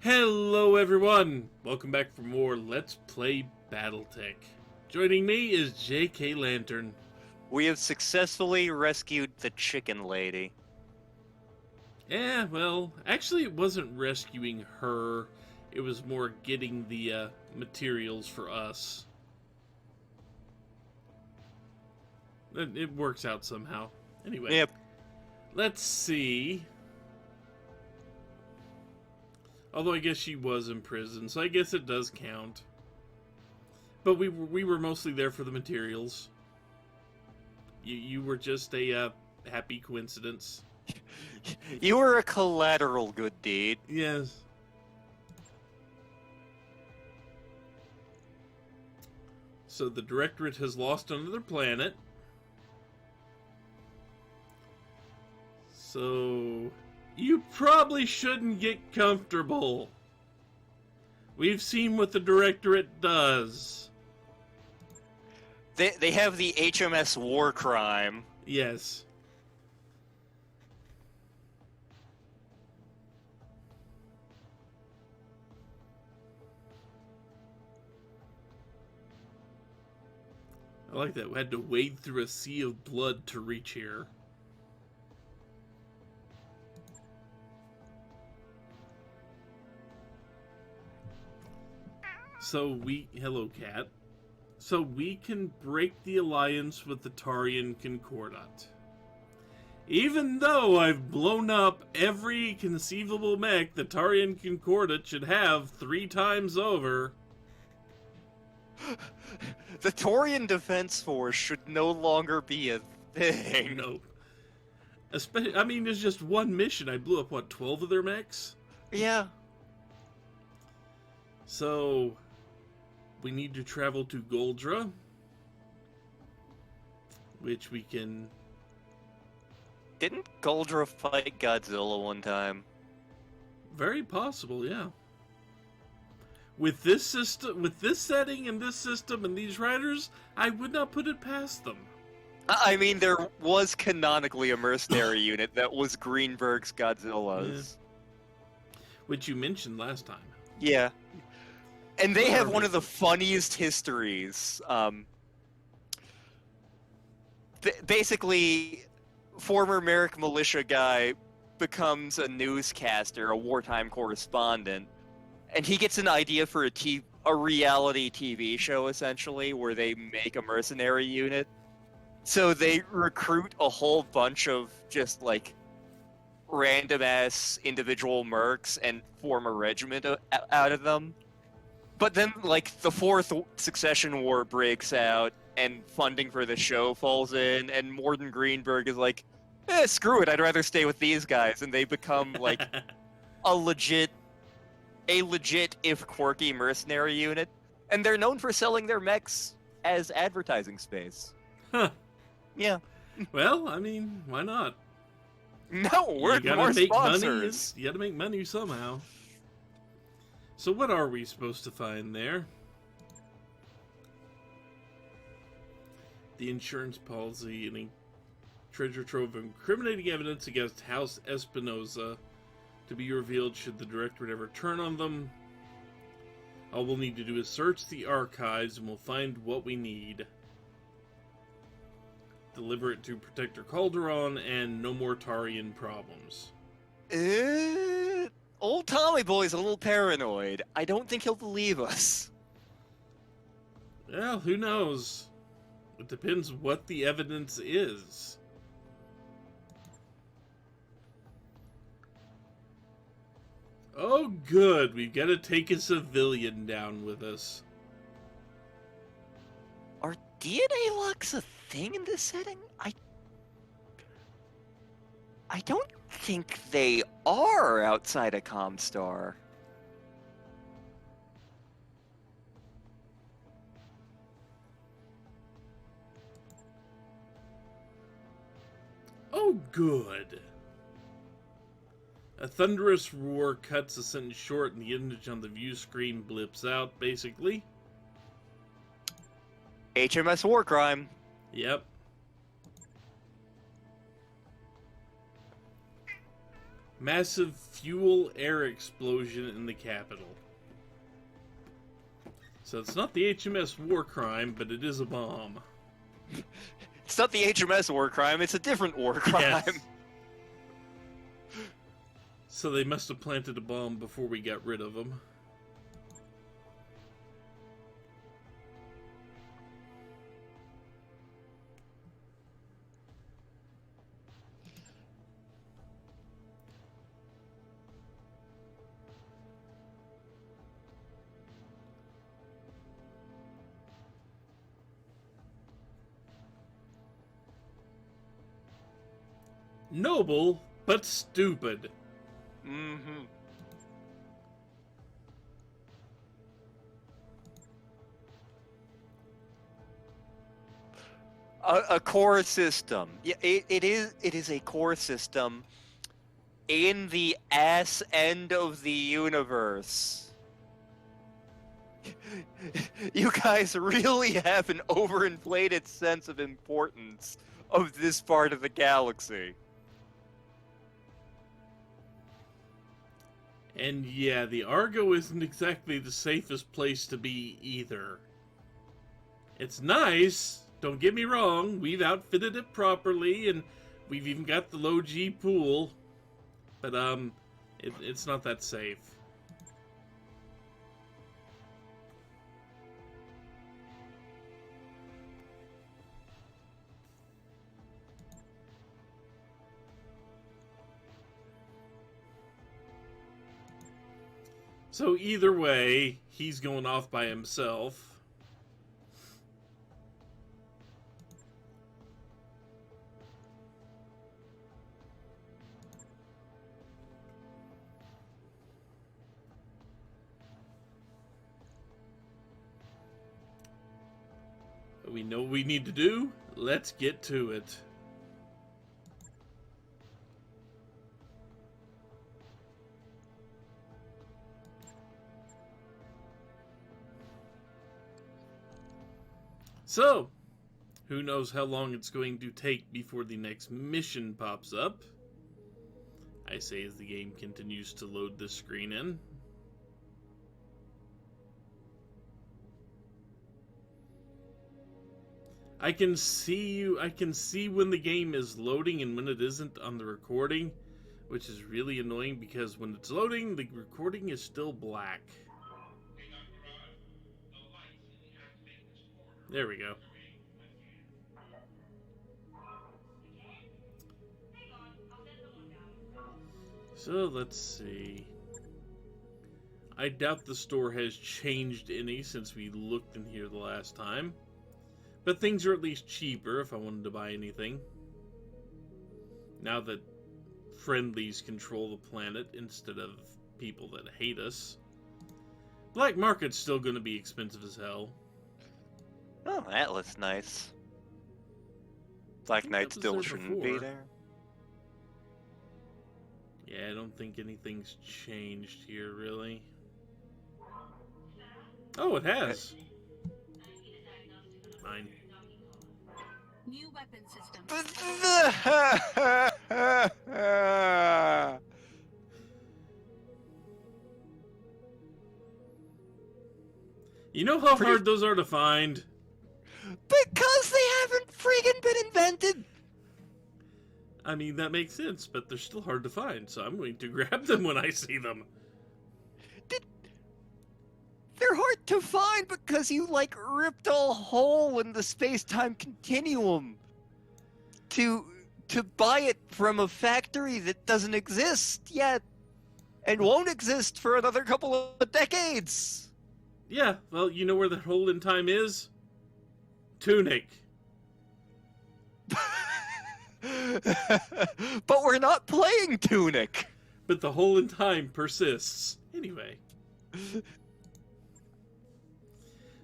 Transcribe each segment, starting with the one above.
Hello everyone! Welcome back for more Let's Play Battletech. Joining me is JKLantern. We have successfully rescued the chicken lady. Yeah, well, actually it wasn't rescuing her. It was more getting the materials for us. It works out somehow. Anyway, Yep. let's see. Although I guess she was in prison, so I guess it does count. But we were mostly there for the materials. You were just a happy coincidence. You were a collateral good deed. Yes. So the Directorate has lost another planet. So you probably shouldn't get comfortable. We've seen what the Directorate does. They have the HMS War Crime. Yes. I like that. We had to wade through a sea of blood to reach here. Hello, cat. So we can break the alliance with the Tarian Concordat. Even though I've blown up every conceivable mech the Tarian Concordat should have 3 times over. The Taurian Defense Force should no longer be a thing. No. Especially, I mean, there's just one mission. I blew up, what, 12 of their mechs? Yeah. So, we need to travel to Goldra, which we can... Didn't Goldra fight Godzilla one time? Very possible, yeah. With this system, with this setting and this system and these riders, I would not put it past them. I mean, there was canonically a mercenary unit that was Greenberg's Godzillas. Yeah. Which you mentioned last time. Yeah. And they have one of the funniest histories. Basically, former Merrick militia guy becomes a newscaster, a wartime correspondent, and he gets an idea for a reality TV show, essentially, where they make a mercenary unit. So they recruit a whole bunch of just, like, random-ass individual mercs and form a regiment out of them. But then, like, the Fourth Succession War breaks out, and funding for the show falls in, and Morden Greenberg is like, screw it, I'd rather stay with these guys, and they become, like, a legit, if quirky, mercenary unit, and they're known for selling their mechs as advertising space. Huh. Yeah. Well, I mean, why not? No, we're more sponsors. You gotta make money somehow. So what are we supposed to find there? The insurance policy and a treasure trove of incriminating evidence against House Espinosa to be revealed should the Directorate ever turn on them. All we'll need to do is search the archives and we'll find what we need. Deliver it to Protector Calderon and no more Tarian problems. Old Tommy Boy's a little paranoid. I don't think he'll believe us. Well, who knows? It depends what the evidence is. Oh, good. We've got to take a civilian down with us. Are DNA locks a thing in this setting? I don't think they are outside of Comstar. Oh, good. A thunderous roar cuts the sentence short and the image on the view screen blips out, basically. HMS War Crime. Yep. Massive fuel air explosion in the capital. So it's not the HMS war crime, but it is a bomb. It's not the HMS war crime, it's a different war crime. Yes. So they must have planted a bomb before we got rid of them. Noble, but stupid. Mm-hmm. A core system. Yeah, it is a core system in the ass end of the universe. You guys really have an overinflated sense of importance of this part of the galaxy. And yeah, the Argo isn't exactly the safest place to be either. It's nice, don't get me wrong, we've outfitted it properly, and we've even got the low G pool, but it's not that safe. So either way, he's going off by himself. We know what we need to do. Let's get to it. So, who knows how long it's going to take before the next mission pops up. I say as the game continues to load this screen in. I can see when the game is loading and when it isn't on the recording, which is really annoying because when it's loading, the recording is still black. There we go. So let's see. I doubt the store has changed any since we looked in here the last time. But things are at least cheaper if I wanted to buy anything. Now that friendlies control the planet instead of people that hate us. Black market's still going to be expensive as hell. Oh, that looks nice. Black Knight still shouldn't be there. Yeah, I don't think anything's changed here, really. Oh, it has. Fine. New weapon system. You know how hard those are to find? Because they haven't friggin' been invented! I mean, that makes sense, but they're still hard to find, so I'm going to grab them when I see them. They're hard to find because you, like, ripped a hole in the space-time continuum to buy it from a factory that doesn't exist yet and won't exist for another couple of decades. Yeah, well, you know where that hole in time is? Tunic. But we're not playing Tunic. But the hole in time persists. Anyway.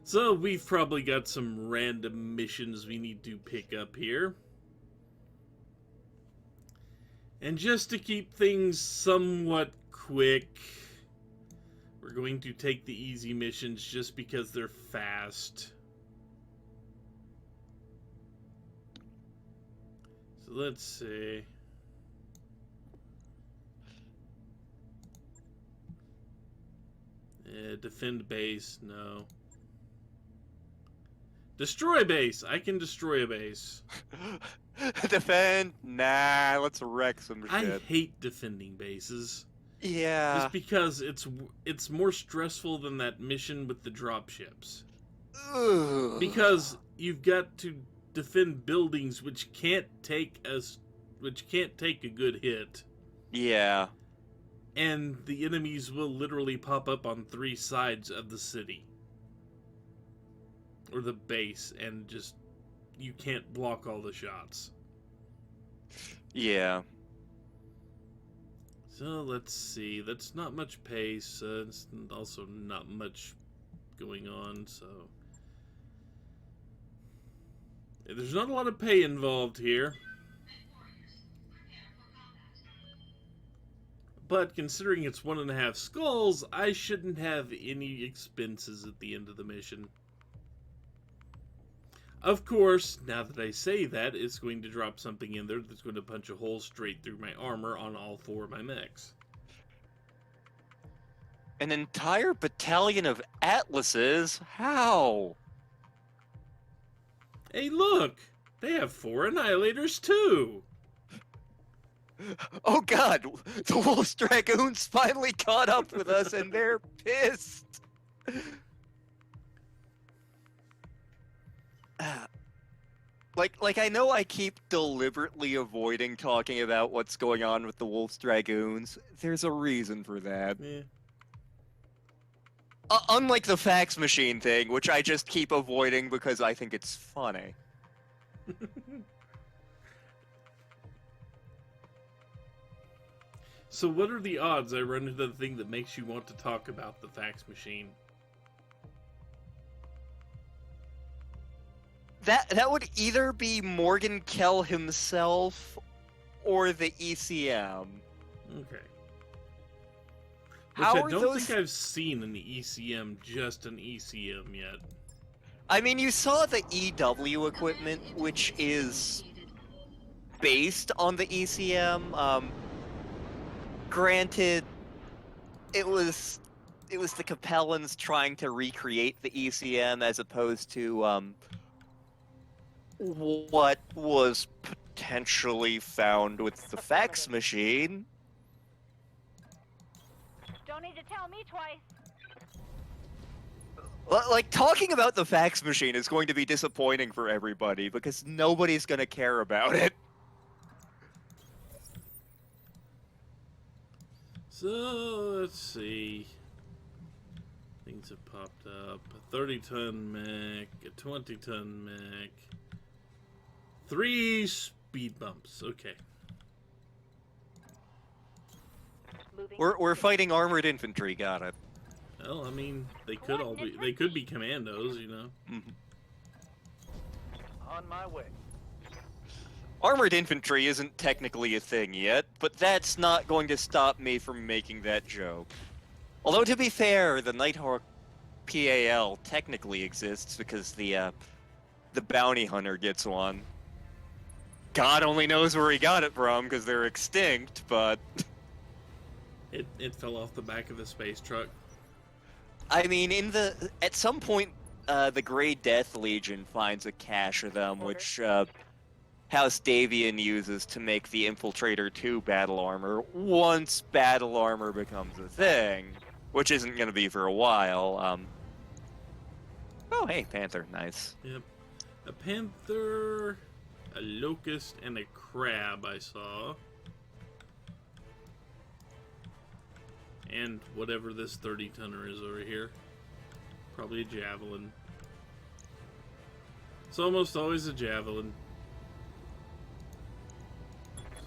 So we've probably got some random missions we need to pick up here. And just to keep things somewhat quick, we're going to take the easy missions just because they're fast. So let's see. Defend base, no. Destroy base! I can destroy a base. Defend? Nah, let's wreck some I shit. hate defending bases. Yeah. Just because it's more stressful than that mission with the dropships. Ugh. Because you've got to defend buildings which can't take a good hit. Yeah. And the enemies will literally pop up on 3 sides of the city. Or the base, and just, you can't block all the shots. Yeah. So, let's see. That's not much pace. It's also not much going on, so... There's not a lot of pay involved here. But considering it's 1.5 skulls, I shouldn't have any expenses at the end of the mission. Of course, now that I say that, it's going to drop something in there that's going to punch a hole straight through my armor on all 4 of my mechs. An entire battalion of atlases? How? Hey, look! They have 4 annihilators, too! Oh god! The Wolf's Dragoons finally caught up with us and they're pissed! Like I know I keep deliberately avoiding talking about what's going on with the Wolf's Dragoons. There's a reason for that. Yeah. Unlike the fax machine thing, which I just keep avoiding because I think it's funny. So what are the odds I run into the thing that makes you want to talk about the fax machine? That would either be Morgan Kell himself or the ECM. Okay. Which How I are don't those... think I've seen an ECM, just an ECM yet. I mean, you saw the EW equipment, which is based on the ECM. Granted, it was the Capellans trying to recreate the ECM as opposed to what was potentially found with the fax machine. Don't need to tell me twice. Like, talking about the fax machine is going to be disappointing for everybody because nobody's going to care about it. So, let's see. Things have popped up. A 30-ton mech, a 20-ton mech. 3 speed bumps. Okay. Moving. We're fighting armored infantry, got it. Well, I mean, they could be commandos, you know. On my way. Armored infantry isn't technically a thing yet, but that's not going to stop me from making that joke. Although, to be fair, the Nighthawk PAL technically exists because the bounty hunter gets one. God only knows where he got it from, because they're extinct, but... It fell off the back of the space truck. I mean, at some point, the Grey Death Legion finds a cache of them, which, House Davian uses to make the Infiltrator 2 battle armor once battle armor becomes a thing, which isn't going to be for a while. Oh, hey, Panther, nice. Yep. A panther, a locust, and a crab I saw. And whatever this 30-tonner is over here. Probably a javelin. It's almost always a javelin.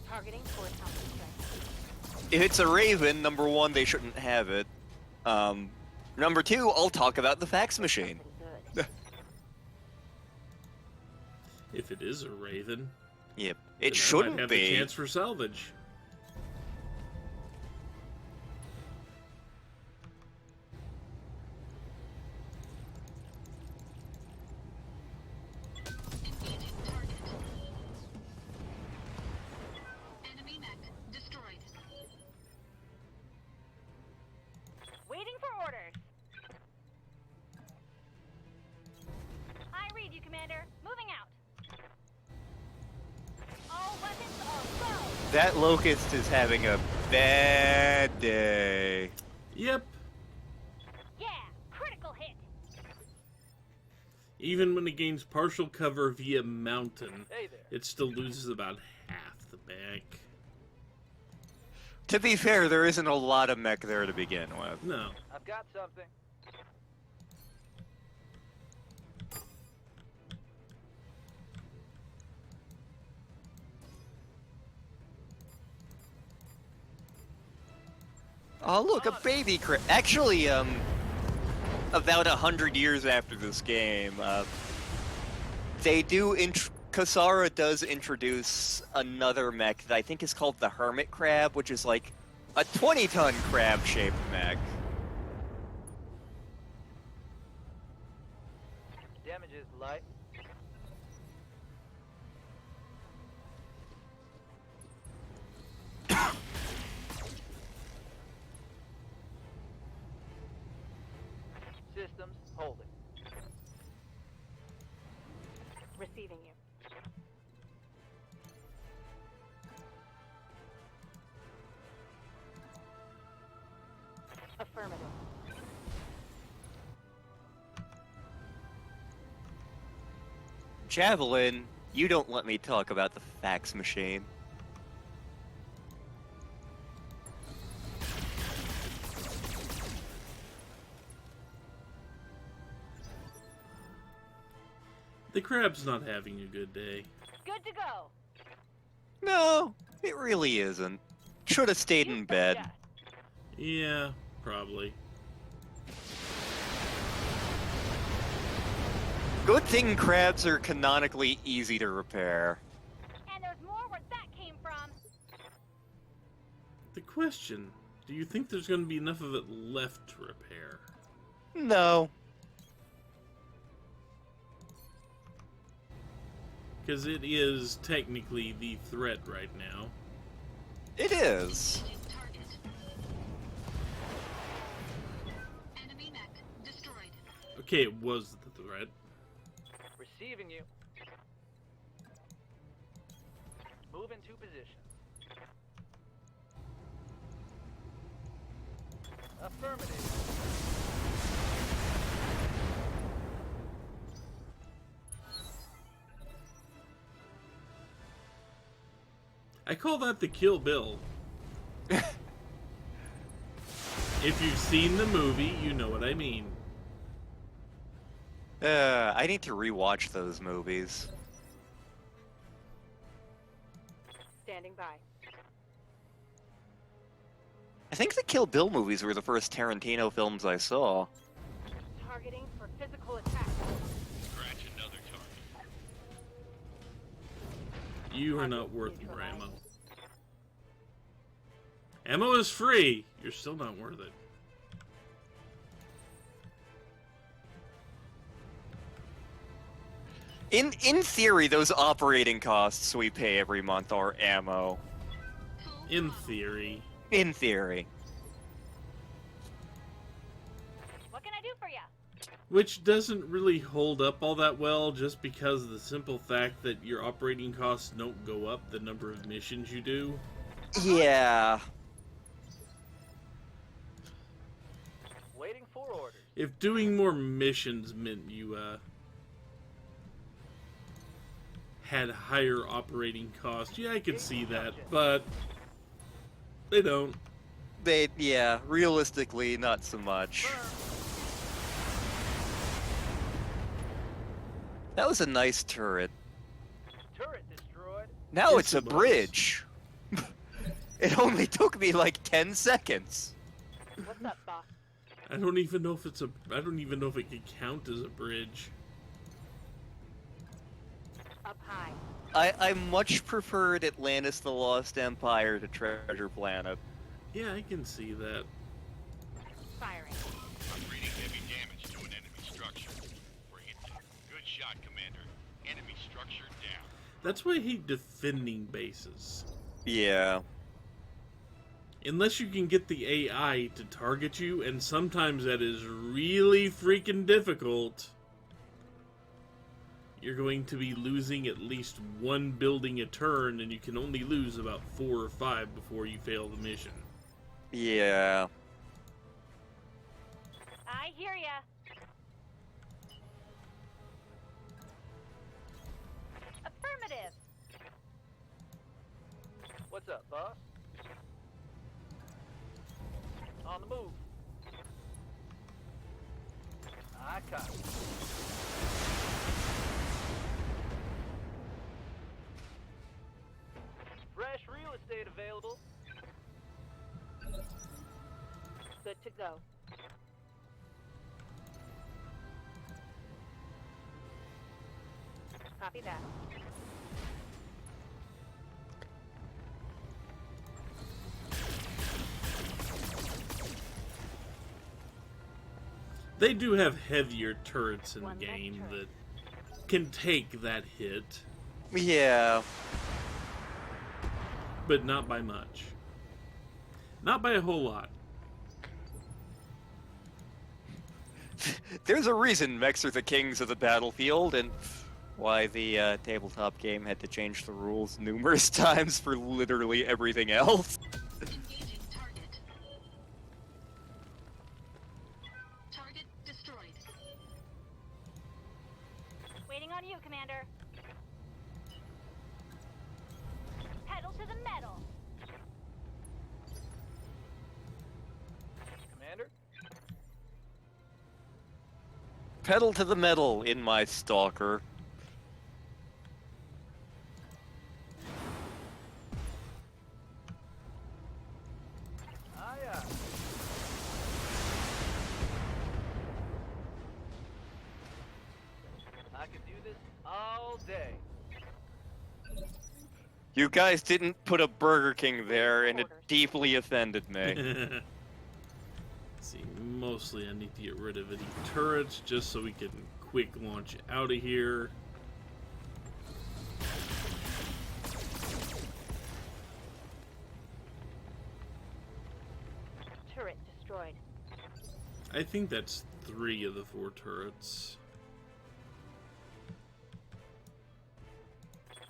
Targeting for strength. If it's a Raven, number 1, they shouldn't have it. Number 2, I'll talk about the fax machine. If it is a raven, Yep, then it I shouldn't might have be. the chance for salvage. Engaging target. Enemy mech destroyed. Waiting for orders. Commander. Moving out. All weapons are low. That Locust is having a bad day. Yep. Yeah, critical hit. Even when it gains partial cover via mountain, Hey there. it still loses about half the bank. To be fair, there isn't a lot of mech there to begin with. No. I've got something. Oh, look, a baby crab. Actually, about 100 years after this game, they do Kasara does introduce another mech that I think is called the Hermit Crab, which is like a 20-ton crab-shaped mech. Damage is light. Systems holding. Receiving you. Affirmative. Javelin, you don't let me talk about the fax machine. The crab's not having a good day. Good to go. No, it really isn't. Should have stayed in Use bed. the jet. Yeah, probably. Good thing crabs are canonically easy to repair. And there's more where that came from. The question, do you think there's going to be enough of it left to repair? No. Because it is technically the threat right now. It is. Engaging target. Enemy mech destroyed. Okay, it was the threat. Receiving you. Move into position. Affirmative. I call that the Kill Bill. If you've seen the movie, you know what I mean. I need to rewatch those movies. Standing by. I think the Kill Bill movies were the first Tarantino films I saw. Targeting for physical attack. Scratch another target. You are not worth more ammo. Ammo is free. You're still not worth it. In theory, those operating costs we pay every month are ammo. In theory. In theory. What can I do for you? Which doesn't really hold up all that well just because of the simple fact that your operating costs don't go up the number of missions you do. Yeah. Waiting for orders. If doing more missions meant you had higher operating costs, yeah, I could see that, but they don't. Yeah, realistically, not so much. That was a nice turret. Turret destroyed. Now Yes, it's a it was. bridge. It only took me like 10 seconds. What's up, boss? I don't even know if it could count as a bridge. Up high. I much preferred Atlantis the Lost Empire to Treasure Planet. Yeah, I can see that. Firing. I'm reading heavy damage to an enemy structure. Bring it down. Good shot, Commander. Enemy structure down. That's why I hate defending bases. Yeah. Unless you can get the AI to target you, and sometimes that is really freaking difficult. you're going to be losing at least one building a turn, and you can only lose about 4 or 5 before you fail the mission. Yeah. I hear ya. Affirmative. What's up, boss? On the move. I copy. Fresh real estate available. Good to go. Copy that. They do have heavier turrets in the One less game turret. that can take that hit, Yeah. but not by much. Not by a whole lot. There's a reason mechs are the kings of the battlefield, and why the tabletop game had to change the rules numerous times for literally everything else. Engaging target. Target destroyed. Waiting on you, Commander. Pedal to the metal. Commander? Pedal to the metal in my stalker. Aye, aye. I could do this all day. You guys didn't put a Burger King there, and it deeply offended me. See, mostly I need to get rid of any turrets just so we can quick launch out of here. Turret destroyed. I think that's 3 of the 4 turrets.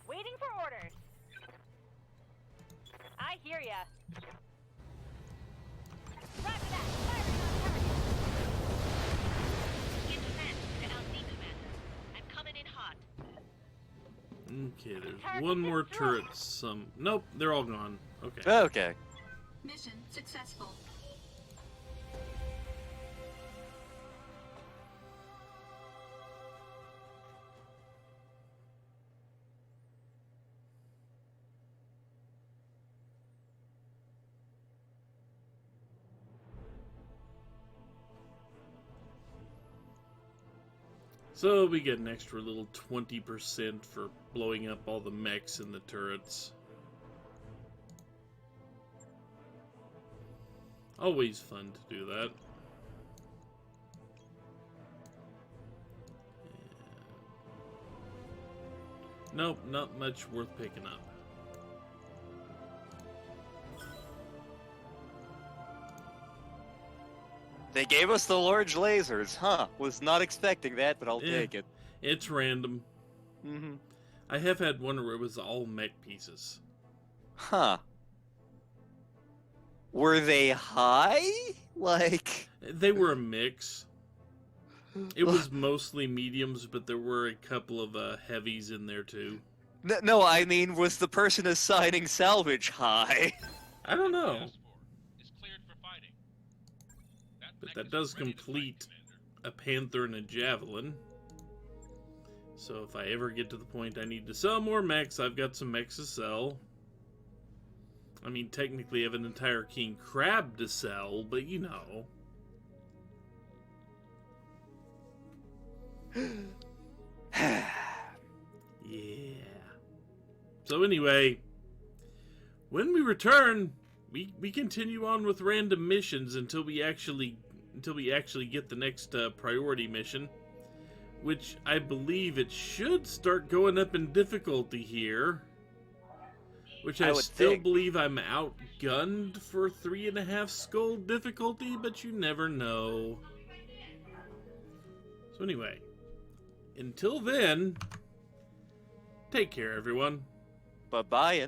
Waiting for orders. I hear ya. Roger that. Firing on target. In defense to LC Commander. I'm coming in hot. Okay, there's Target one more destroyed. turret. Nope, they're all gone. Okay. Okay. Mission successful. So we get an extra little 20% for blowing up all the mechs and the turrets. Always fun to do that. Nope, not much worth picking up. They gave us the large lasers, huh? Was not expecting that, but I'll Yeah. take it. It's random. Mm-hmm. I have had one where it was all mech pieces. Huh. Were they high? Like... They were a mix. It was mostly mediums, but there were a couple of heavies in there too. No, I mean, was the person assigning salvage high? I don't know, Task force is cleared for fighting. but mech that is does ready to fight, complete Commander. a panther and a javelin. So if I ever get to the point I need to sell more mechs, I've got some mechs to sell. I mean, technically I have an entire king crab to sell, but you know. Yeah. So anyway, when we return, we continue on with random missions until we actually get the next priority mission, which I believe it should start going up in difficulty here. Which I would still think. believe I'm outgunned for 3.5 skull difficulty, but you never know. So anyway, until then, Take care, everyone. Bye-bye.